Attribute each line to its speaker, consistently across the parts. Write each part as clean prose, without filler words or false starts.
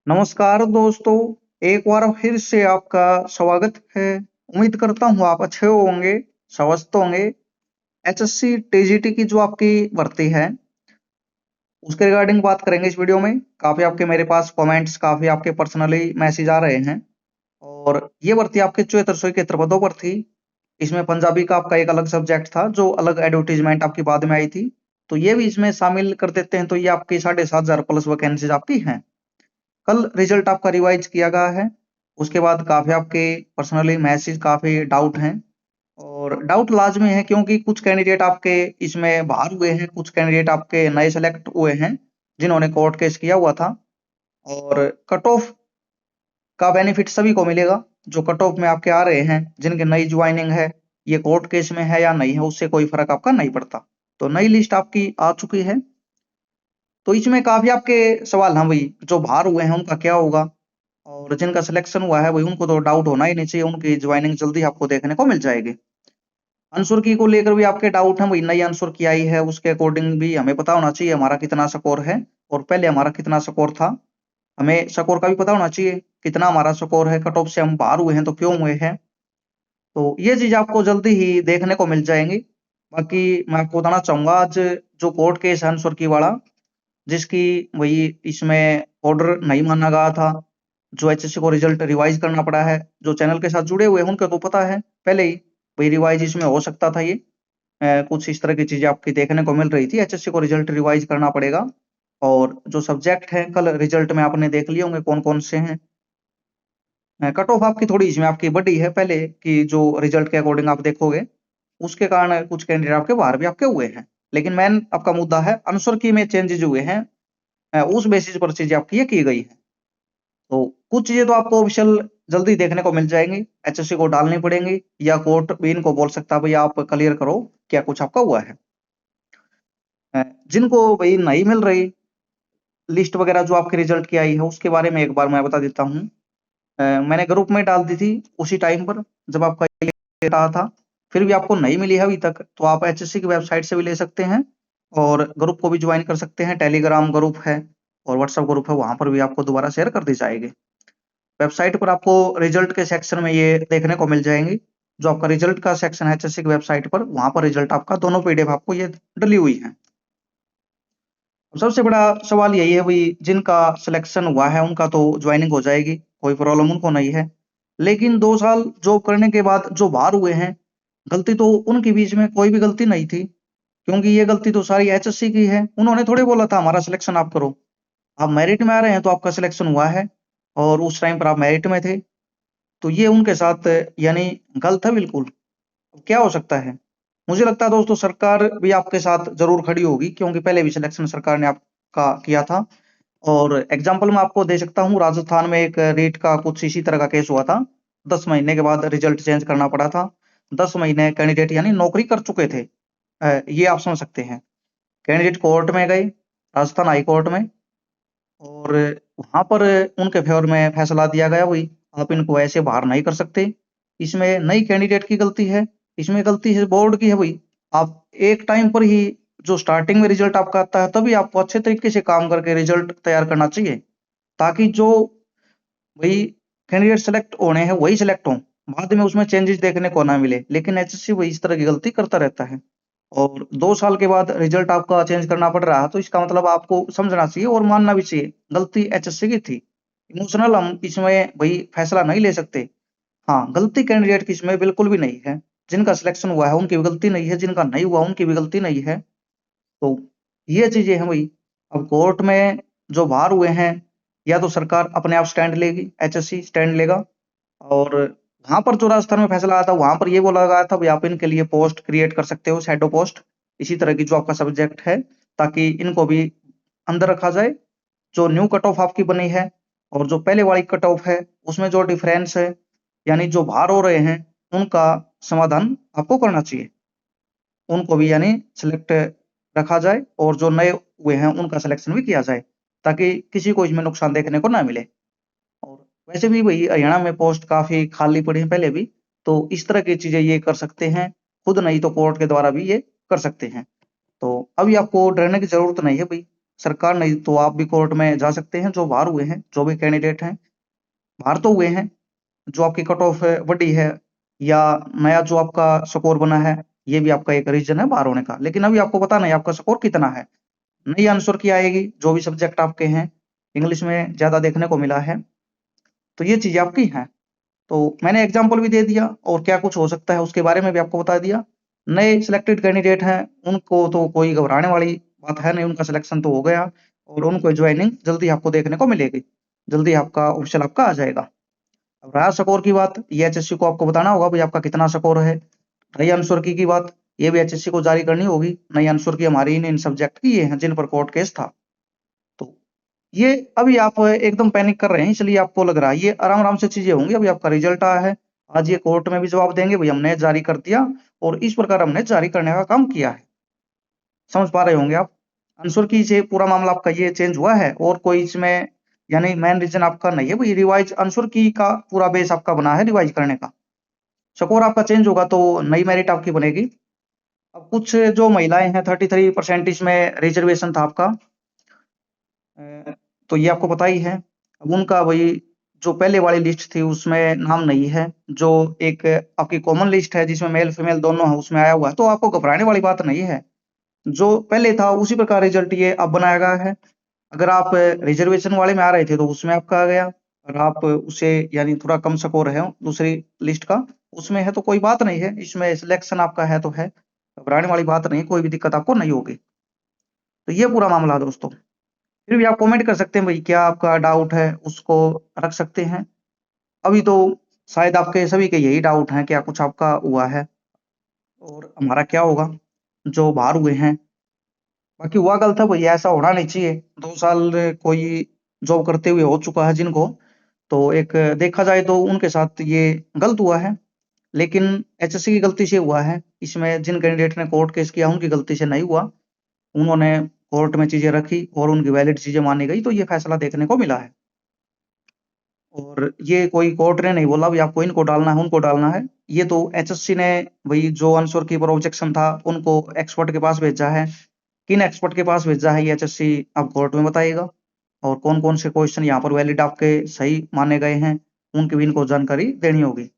Speaker 1: नमस्कार दोस्तों। एक बार फिर से आपका स्वागत है। उम्मीद करता हूँ आप अच्छे होंगे, स्वस्थ होंगे। एचएससी टीजीटी की जो आपकी भर्ती है उसके रिगार्डिंग बात करेंगे इस वीडियो में। काफी आपके मेरे पास कमेंट्स, काफी आपके पर्सनली मैसेज आ रहे हैं। और ये भर्ती आपके 7471 पदों पर थी। इसमें पंजाबी का आपका एक अलग सब्जेक्ट था जो अलग एडवर्टीजमेंट आपकी बाद में आई थी। तो ये भी इसमें शामिल कर देते हैं, तो ये आपकी 7,500 प्लस वैकेंसीज आपकी हैं। कल रिजल्ट आपका रिवाइज किया गया है। उसके बाद काफी आपके पर्सनली मैसेज, काफी डाउट हैं। और डाउट लाजमी है क्योंकि कुछ कैंडिडेट आपके इसमें बाहर हुए हैं, कुछ कैंडिडेट आपके नए सेलेक्ट हुए हैं जिन्होंने कोर्ट केस किया हुआ था। और कट ऑफ का बेनिफिट सभी को मिलेगा जो कट ऑफ में आपके आ रहे हैं, जिनके नई ज्वाइनिंग है। ये कोर्ट केस में है या नहीं है उससे कोई फर्क आपका नहीं पड़ता। तो नई लिस्ट आपकी आ चुकी है। तो इसमें काफी आपके सवाल हैं भाई, जो बाहर हुए हैं उनका क्या होगा। और जिनका सिलेक्शन हुआ है भाई उनको तो डाउट होना ही नहीं चाहिए, उनकी ज्वाइनिंग जल्दी आपको देखने को मिल जाएगी। आंसर की को लेकर भी आपके डाउट हैं भाई, नई आंसर की आई है उसके अकॉर्डिंग भी हमें पता होना चाहिए हमारा कितना स्कोर है और पहले हमारा कितना स्कोर था। हमें स्कोर का भी पता होना चाहिए कितना हमारा स्कोर है, कट ऑफ से हम बाहर हुए हैं तो क्यों हुए हैं। तो ये चीज आपको जल्दी ही देखने को मिल जाएंगी। बाकी मैं आपको बताना चाहूंगा, आज जो कोर्ट केस है आंसर की वाला, जिसकी वही इसमें ऑर्डर नहीं माना गया था, जो एचएससी को रिजल्ट रिवाइज करना पड़ा है। जो चैनल के साथ जुड़े हुए हैं उनको तो पता है पहले ही भाई रिवाइज इसमें हो सकता था। ये कुछ इस तरह की चीजें आपकी देखने को मिल रही थी, एचएससी को रिजल्ट रिवाइज करना पड़ेगा। और जो सब्जेक्ट है कल रिजल्ट में आपने देख लिए होंगे कौन कौन से हैं। कट ऑफ आपकी थोड़ी इसमें आपकी बड़ी है पहले की, जो रिजल्ट के अकॉर्डिंग आप देखोगे उसके कारण कुछ कैंडिडेट आपके बाहर भी आपके हुए हैं। लेकिन मेन आपका मुद्दा है आंसर की में चेंजेस हुए हैं। उस बेसिस पर चीजें आपकी ये की गई है। तो कुछ चीजें तो आपको ऑफिशियल जल्दी देखने को मिल जाएंगी, एचएससी को डालनी पड़ेंगी या कोर्ट भी इनको बोल सकता है भाई आप क्लियर करो क्या कुछ आपका हुआ है। जिनको भाई नहीं मिल रही लिस्ट वगैरह जो आपके रिजल्ट की आई है उसके बारे में एक बार मैं बता देता हूँ। मैंने ग्रुप में डाल दी थी उसी टाइम पर जब आपका ये रहा था। फिर भी आपको नहीं मिली है अभी तक, तो आप एचएससी की वेबसाइट से भी ले सकते हैं और ग्रुप को भी ज्वाइन कर सकते हैं। टेलीग्राम ग्रुप है और व्हाट्सएप ग्रुप है, वहां पर भी आपको दोबारा शेयर कर दी जाएगी। वेबसाइट पर आपको रिजल्ट के सेक्शन में ये देखने को मिल जाएंगी। जो आपका रिजल्ट का सेक्शन है एचएससी की वेबसाइट पर, वहां पर रिजल्ट आपका दोनों पीडीएफ आपको ये डली हुई है। सबसे बड़ा सवाल यही है भाई, जिनका सिलेक्शन हुआ है उनका तो ज्वाइनिंग हो जाएगी, कोई प्रॉब्लम उनको नहीं है। लेकिन 2 साल जॉब करने के बाद जो बाहर हुए हैं, गलती तो उनके बीच में कोई भी गलती नहीं थी। क्योंकि ये गलती तो सारी एचएससी की है। उन्होंने थोड़े बोला था हमारा सिलेक्शन आप करो। आप मेरिट में आ रहे हैं तो आपका सिलेक्शन हुआ है और उस टाइम पर आप मेरिट में थे। तो ये उनके साथ यानी गलत है बिल्कुल। अब क्या हो सकता है। मुझे लगता है दोस्तों सरकार भी आपके साथ जरूर खड़ी होगी, क्योंकि पहले भी सिलेक्शन सरकार ने आपका किया था। और एग्जाम्पल मैं आपको दे सकता हूँ, राजस्थान में एक रीट का कुछ इसी तरह का केस हुआ था। 10 महीने के बाद रिजल्ट चेंज करना पड़ा था। 10 महीने कैंडिडेट यानी नौकरी कर चुके थे। ये आप समझ सकते हैं। कैंडिडेट कोर्ट में गए, राजस्थान हाई कोर्ट में, और वहां पर उनके फेवर में फैसला दिया गया वही आप इनको ऐसे बाहर नहीं कर सकते। इसमें नई कैंडिडेट की गलती है, इसमें गलती है बोर्ड की है भाई। आप एक टाइम पर ही जो स्टार्टिंग में रिजल्ट आपका आता है तभी आपको अच्छे तरीके से काम करके रिजल्ट तैयार करना चाहिए, ताकि जो भाई कैंडिडेट सेलेक्ट होने हैं वही सेलेक्ट हों, बाद में उसमें चेंजेस देखने को ना मिले। लेकिन एचएससी वही इस तरह की गलती करता रहता है। और 2 साल के बाद रिजल्ट आपका चेंज करना पड़ रहा है, तो इसका मतलब आपको समझना चाहिए और मानना भी चाहिए गलती एचएससी की थी। इमोशनल हम इसमें भाई फैसला नहीं ले सकते। हाँ, गलती कैंडिडेट की इसमें बिल्कुल भी नहीं है। जिनका सिलेक्शन हुआ है उनकी भी गलती नहीं है, जिनका नहीं हुआ उनकी भी गलती नहीं है। तो ये चीजें हैं भाई। अब कोर्ट में जो बाहर हुए हैं, या तो सरकार अपने आप स्टैंड लेगी, एचएससी स्टैंड लेगा। और वहां पर जो राजस्थान में फैसला आया था वहां पर ये बोला गया था भाई आप इनके लिए पोस्ट क्रिएट कर सकते हो, शैडो पोस्ट, इसी तरह की जो आपका सब्जेक्ट है, ताकि इनको भी अंदर रखा जाए। जो न्यू कट ऑफ आपकी बनी है और जो पहले वाली कट ऑफ है उसमें जो डिफरेंस है, यानी जो बाहर हो रहे हैं उनका समाधान आपको करना चाहिए। उनको भी यानी सिलेक्ट रखा जाए और जो नए हुए हैं उनका सिलेक्शन भी किया जाए, ताकि किसी को इसमें नुकसान देखने को ना मिले। और वैसे भी वही हरियाणा में पोस्ट काफी खाली पड़ी है पहले भी, तो इस तरह की चीजें ये कर सकते हैं। खुद नहीं तो कोर्ट के द्वारा भी ये कर सकते हैं। तो अभी आपको डरने की जरूरत नहीं है भाई। सरकार, नहीं तो आप भी कोर्ट में जा सकते हैं। जो बाहर हुए हैं, जो भी कैंडिडेट हैं, बाहर तो हुए हैं, जो आपकी कट ऑफ बढ़ी है या नया जो आपका स्कोर बना है, ये भी आपका एक रीजन है बाहर होने का। लेकिन अभी आपको पता नहीं आपका स्कोर कितना है। नई आंसर की आएगी, जो भी सब्जेक्ट आपके हैं, इंग्लिश में ज्यादा देखने को मिला है, तो ये चीजें आपकी हैं। तो मैंने एग्जाम्पल भी दे दिया और क्या कुछ हो सकता है उसके बारे में भी आपको बता दिया। नए सिलेक्टेड कैंडिडेट हैं, उनको तो कोई घबराने वाली बात है नहीं, उनका सिलेक्शन तो हो गया और उनको ज्वाइनिंग जल्दी आपको देखने को मिलेगी, जल्दी आपका ऑप्शन आपका आ जाएगा। अब रहा स्कोर की बात, ये एचएससी को आपको बताना होगा भाई आपका कितना स्कोर है। नई आंसर की बात, ये भी एचएससी को जारी करनी होगी। नई आंसर की हमारी इन सब्जेक्ट की ये हैं जिन पर कोर्ट केस था। तो ये अभी आप एकदम पैनिक कर रहे हैं, इसलिए आपको लग रहा है ये आराम आराम से चीजें होंगी। अभी आपका रिजल्ट आया है, आज ये कोर्ट में भी जवाब देंगे भाई हमने जारी कर दिया और इस प्रकार हमने जारी करने का काम किया है। समझ पा रहे होंगे आप। आंसर की से पूरा मामला आपका ये चेंज हुआ है और कोई इसमें यानी मेन रीजन आपका नहीं है भाई। रिवाइज आंसर की का पूरा बेस आपका बना है रिवाइज करने का। स्कोर आपका चेंज होगा तो नई मेरिट आपकी बनेगी। अब कुछ जो महिलाएं हैं 33% इसमें रिजर्वेशन था आपका, तो ये आपको पता ही है। अब उनका वही जो पहले वाली लिस्ट थी उसमें नाम नहीं है, जो एक आपकी कॉमन लिस्ट है जिसमें मेल फीमेल दोनों है उसमें आया हुआ है, तो आपको घबराने वाली बात नहीं है। जो पहले था उसी प्रकार रिजल्ट ये अब बनाया गया है। अगर आप रिजर्वेशन वाले में आ रहे थे तो उसमें आपका आ गया, और आप उसे यानी थोड़ा कम स्कोर है दूसरी लिस्ट का उसमें है तो कोई बात नहीं है, इसमें सिलेक्शन आपका है तो है, घबराने वाली बात नहीं, कोई भी दिक्कत आपको नहीं होगी। तो ये पूरा मामला है दोस्तों। फिर भी आप कमेंट कर सकते हैं भाई, क्या आपका डाउट है उसको रख सकते हैं। अभी तो शायद आपके सभी के यही डाउट हैं, क्या कुछ आपका हुआ है और हमारा क्या होगा जो बाहर हुए हैं। बाकी हुआ गलत है भैया, ऐसा होना नहीं चाहिए। 2 साल कोई जॉब करते हुए हो चुका है जिनको, तो एक देखा जाए तो उनके साथ ये गलत हुआ है। लेकिन एचएससी की गलती से हुआ है, इसमें जिन कैंडिडेट ने कोर्ट केस किया उनकी गलती से नहीं हुआ। उन्होंने कोर्ट में चीजें रखी और उनकी वैलिड चीजें मानी गई, तो ये फैसला देखने को मिला है। और ये कोई कोर्ट ने नहीं बोला भी आपको इनको डालना है उनको डालना है। ये तो एचएससी ने भाई जो आंसर की पर ऑब्जेक्शन था उनको एक्सपर्ट के पास भेजा है। किन एक्सपर्ट के पास भेजा है ये एचएससी अब कोर्ट में बताएगा, और कौन कौन से क्वेश्चन यहाँ पर वैलिड आपके सही माने गए हैं उनकी भी इनको जानकारी देनी होगी।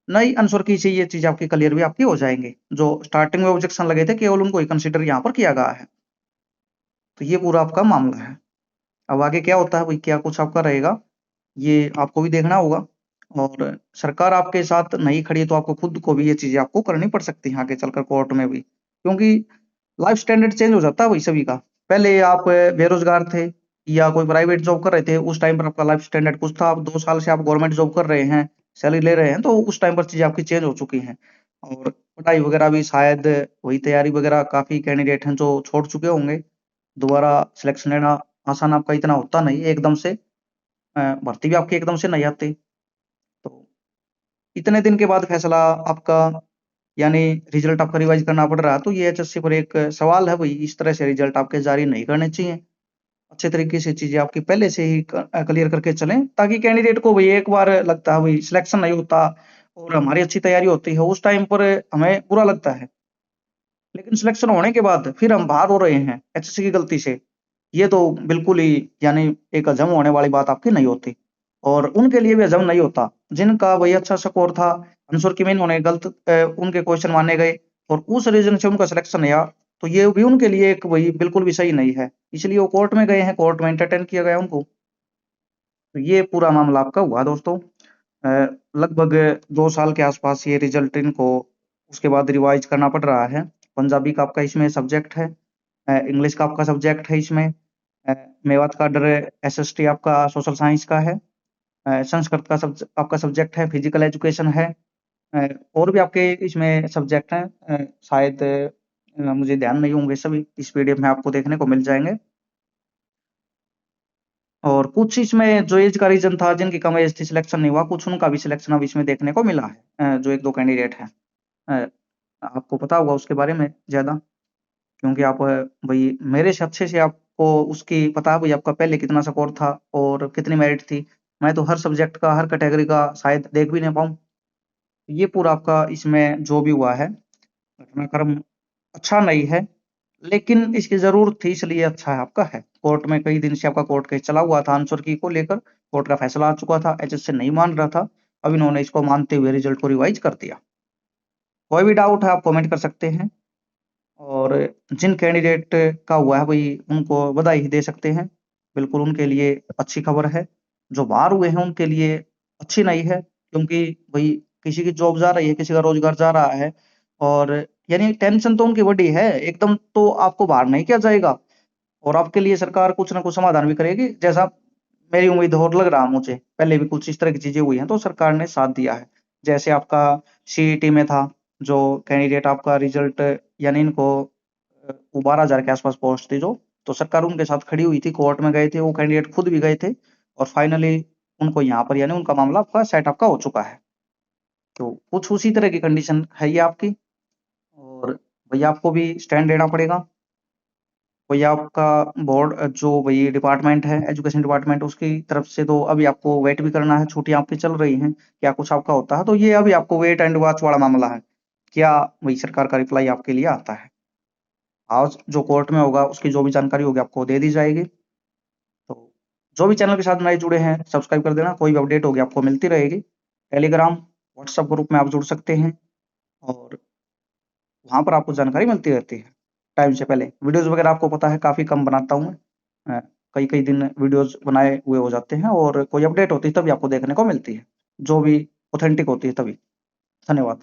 Speaker 1: नई आंसर की से ये चीज आपकी क्लियर भी आपकी हो जाएंगे। जो स्टार्टिंग में ऑब्जेक्शन लगे थे केवल उनको ही कंसिडर यहाँ पर किया गया है। तो ये पूरा आपका मामला है। अब आगे क्या होता है भाई, क्या कुछ आपका रहेगा ये आपको भी देखना होगा। और सरकार आपके साथ नहीं खड़ी तो आपको खुद को भी ये चीजें आपको करनी पड़ सकती हैं आगे चलकर कोर्ट में भी, क्योंकि लाइफ स्टैंडर्ड चेंज हो जाता है भाई सभी का। पहले आप बेरोजगार थे या कोई प्राइवेट जॉब कर रहे थे, उस टाइम पर आपका लाइफ स्टैंडर्ड कुछ था। अब 2 साल से आप गवर्नमेंट जॉब कर रहे हैं, सैलरी ले रहे हैं, तो उस टाइम पर चीजें आपकी चेंज हो चुकी हैं। और पढ़ाई वगैरह भी शायद वही तैयारी वगैरह काफी कैंडिडेट हैं जो छोड़ चुके होंगे। दोबारा सिलेक्शन लेना आसान आपका इतना होता नहीं है एकदम से, भर्ती भी आपकी एकदम से नहीं आती। तो इतने दिन के बाद फैसला आपका यानी रिजल्ट आपका रिवाइज करना पड़ रहा है, तो ये एचएससी पर एक सवाल है भाई। इस तरह से रिजल्ट आपके जारी नहीं करने चाहिए। अच्छे तरीके से चीजें आपकी पहले से ही क्लियर करके चलें, ताकि कैंडिडेट को भाई एक बार लगता है भाई सिलेक्शन नहीं होता और हमारी अच्छी तैयारी होती है उस टाइम पर हमें बुरा लगता है, लेकिन सिलेक्शन होने के बाद फिर हम बाहर हो रहे हैं एचएससी की गलती से, ये तो बिल्कुल ही यानी एक हजम होने वाली बात आपकी नहीं होती। और उनके लिए भी हजम नहीं होता जिनका वही अच्छा स्कोर था, आंसर की में इन्होंने गलत उनके क्वेश्चन माने गए और उस रीजन से उनका सिलेक्शन नहीं आया, तो ये भी उनके लिए एक वही बिल्कुल भी सही नहीं है। इसलिए वो कोर्ट में गए हैं, कोर्ट में एंटरटेन किया गया उनको। तो ये पूरा मामला आपका हुआ दोस्तों। लगभग 2 साल के आसपास ये रिजल्ट इनको उसके बाद रिवाइज करना पड़ रहा है। पंजाबी का आपका इसमें सब्जेक्ट है, इंग्लिश का आपका सब्जेक्ट है इसमें, मेवात का डर एसएसटी आपका सोशल साइंस का है, संस्कृत का आपका सब्जेक्ट है, फिजिकल एजुकेशन है, और भी आपके इसमें सब्जेक्ट हैं, शायद मुझे ध्यान नहीं होंगे सभी, इस पीडीएफ में आपको देखने को मिल जाएंगे। और कुछ इसमें जो एज का रीजन था जिनकी कम एज थी सिलेक्शन नहीं हुआ, कुछ उनका भी सिलेक्शन अब इसमें देखने को मिला है, जो एक दो कैंडिडेट हैं। अ, आपको पता होगा उसके बारे में ज्यादा, क्योंकि आप भाई मेरे से अच्छे से आपको उसकी पता है भाई आपका पहले कितना स्कोर था और कितनी मेरिट थी। मैं तो हर सब्जेक्ट का हर कैटेगरी का शायद देख भी नहीं पाऊँ। ये पूरा आपका इसमें जो भी हुआ है घटनाक्रम अच्छा नहीं है, लेकिन इसकी जरूरत थी इसलिए अच्छा है आपका है। कोर्ट में कई दिन से आपका कोर्ट केस चला हुआ था आंसर की को लेकर, कोर्ट का फैसला आ चुका था, एचएससी नहीं मान रहा था, अब इन्होंने इसको मानते हुए रिजल्ट को रिवाइज कर दिया। कोई भी डाउट है आप कमेंट कर सकते हैं, और जिन कैंडिडेट का हुआ है वही उनको बधाई दे सकते हैं, बिल्कुल उनके लिए अच्छी खबर है। जो बाहर हुए हैं उनके लिए अच्छी नहीं है, क्योंकि भाई किसी की जॉब जा रही है, किसी का रोजगार जा रहा है, और यानी टेंशन तो उनकी बड़ी है, एकदम तो आपको बाहर नहीं किया जाएगा, और आपके लिए सरकार कुछ ना कुछ समाधान भी करेगी, जैसा मेरी उम्मीद और लग रहा मुझे, पहले भी कुछ इस तरह की चीजें हुई हैं तो सरकार ने साथ दिया है। जैसे आपका सीईटी में था, जो कैंडिडेट आपका रिजल्ट, यानी इनको 12,000 के आसपास पोस्ट थी जो, तो सरकार उनके साथ खड़ी हुई थी, कोर्ट में गए थे, वो कैंडिडेट खुद भी गए थे, और फाइनली उनको यहाँ पर यानी उनका मामला आपका सेट आपका हो चुका है। तो कुछ उसी तरह की कंडीशन है ये आपकी, और भैया आपको भी स्टैंड लेना पड़ेगा। भैया आपका बोर्ड जो वही डिपार्टमेंट है, एजुकेशन डिपार्टमेंट, उसकी तरफ से तो अभी आपको वेट भी करना है, छुट्टियां आपकी चल रही हैं, क्या कुछ आपका होता है, तो ये अभी आपको वेट एंड वॉच वाला मामला है, क्या वही सरकार का रिप्लाई आपके लिए आता है। आज जो कोर्ट में होगा उसकी जो भी जानकारी होगी आपको दे दी जाएगी। तो जो भी चैनल के साथ नए जुड़े हैं सब्सक्राइब कर देना, कोई भी अपडेट होगी आपको मिलती रहेगी। टेलीग्राम, व्हाट्सएप ग्रुप में आप जुड़ सकते हैं, और वहाँ पर आपको जानकारी मिलती रहती है टाइम से पहले। वीडियोज़ वगैरह आपको पता है काफ़ी कम बनाता हूँ मैं, कई-कई दिन वीडियोज़ बनाए हुए हो जाते हैं, और कोई अपडेट होती है तभी आपको देखने को मिलती है, जो भी ऑथेंटिक होती है तभी। धन्यवाद।